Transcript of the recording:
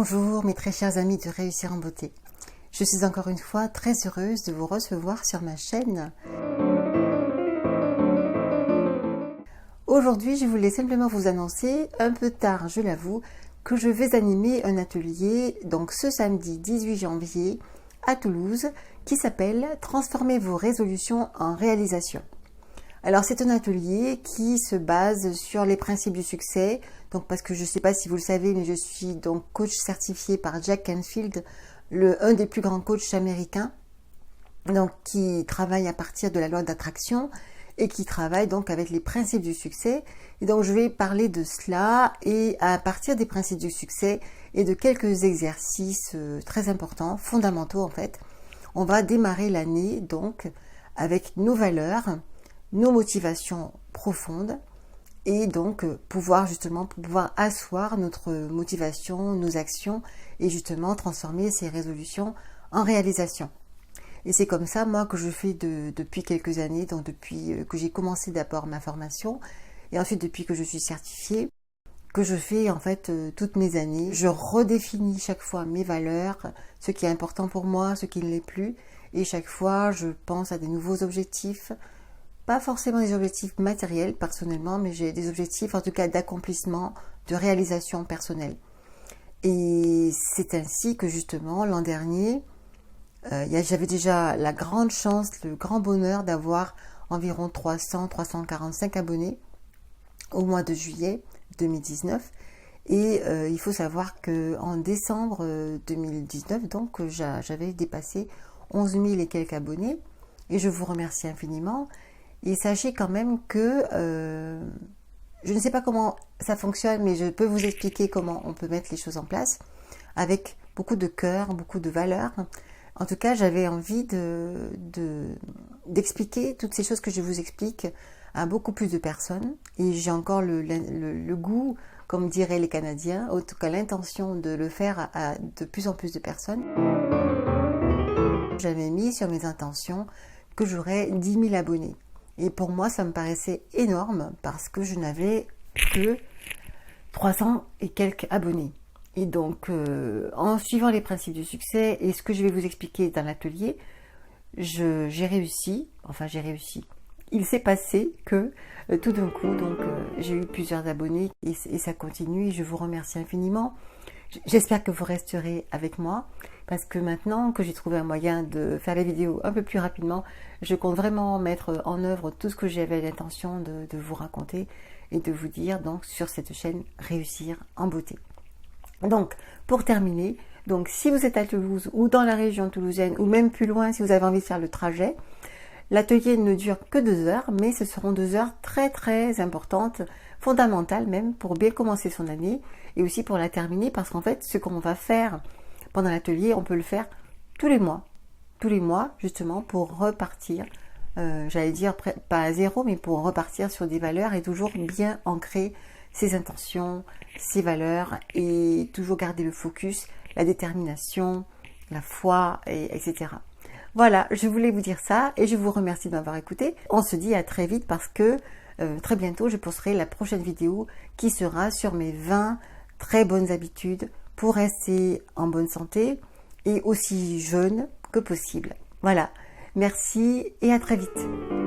Bonjour mes très chers amis de Réussir en Beauté. Je suis encore une fois très heureuse de vous recevoir sur ma chaîne. Aujourd'hui, je voulais simplement vous annoncer, un peu tard je l'avoue, que je vais animer un atelier, donc ce samedi 18 janvier à Toulouse, qui s'appelle « Transformer vos résolutions en réalisation ». Alors c'est un atelier qui se base sur les principes du succès, donc parce que je ne sais pas si vous le savez, mais je suis donc coach certifié par Jack Canfield, un des plus grands coachs américains, donc qui travaille à partir de la loi d'attraction et qui travaille donc avec les principes du succès. Et donc je vais parler de cela et à partir des principes du succès et de quelques exercices très importants, fondamentaux en fait, on va démarrer l'année donc avec nos valeurs, nos motivations profondes et donc pouvoir asseoir notre motivation, nos actions et justement transformer ces résolutions en réalisation. Et c'est comme ça moi que je fais depuis quelques années, donc depuis que j'ai commencé d'abord ma formation et ensuite depuis que je suis certifiée, que je fais en fait toutes mes années. Je redéfinis chaque fois mes valeurs, ce qui est important pour moi, ce qui ne l'est plus, et chaque fois je pense à des nouveaux objectifs. Pas forcément des objectifs matériels personnellement, mais j'ai des objectifs en tout cas d'accomplissement, de réalisation personnelle. Et c'est ainsi que justement l'an dernier, j'avais déjà la grande chance, le grand bonheur d'avoir environ 345 abonnés au mois de juillet 2019. Et il faut savoir qu'en décembre 2019, donc j'avais dépassé 11 000 et quelques abonnés. Et je vous remercie infiniment. Et sachez quand même que je ne sais pas comment ça fonctionne, mais je peux vous expliquer comment on peut mettre les choses en place avec beaucoup de cœur, beaucoup de valeur. En tout cas, j'avais envie d'expliquer toutes ces choses que je vous explique à beaucoup plus de personnes. Et j'ai encore le goût, comme diraient les Canadiens, en tout cas l'intention de le faire à de plus en plus de personnes. J'avais mis sur mes intentions que j'aurais 10 000 abonnés. Et pour moi, ça me paraissait énorme parce que je n'avais que 300 et quelques abonnés. Et donc, en suivant les principes du succès et ce que je vais vous expliquer dans l'atelier, j'ai réussi. Il s'est passé que tout d'un coup, donc j'ai eu plusieurs abonnés et ça continue et je vous remercie infiniment. J'espère que vous resterez avec moi parce que maintenant que j'ai trouvé un moyen de faire les vidéos un peu plus rapidement, je compte vraiment mettre en œuvre tout ce que j'avais l'intention de vous raconter et de vous dire donc sur cette chaîne Réussir en Beauté. Donc pour terminer, donc si vous êtes à Toulouse ou dans la région toulousaine ou même plus loin si vous avez envie de faire le trajet, l'atelier ne dure que 2 heures, mais ce seront 2 heures très très importantes, fondamentales même pour bien commencer son année et aussi pour la terminer parce qu'en fait ce qu'on va faire pendant l'atelier, on peut le faire tous les mois justement pour repartir, j'allais dire pas à zéro, mais pour repartir sur des valeurs et toujours bien ancrer ses intentions, ses valeurs et toujours garder le focus, la détermination, la foi, etc. Voilà, je voulais vous dire ça et je vous remercie de m'avoir écouté. On se dit à très vite parce que très bientôt je posterai la prochaine vidéo qui sera sur mes 20 très bonnes habitudes pour rester en bonne santé et aussi jeune que possible. Voilà, merci et à très vite.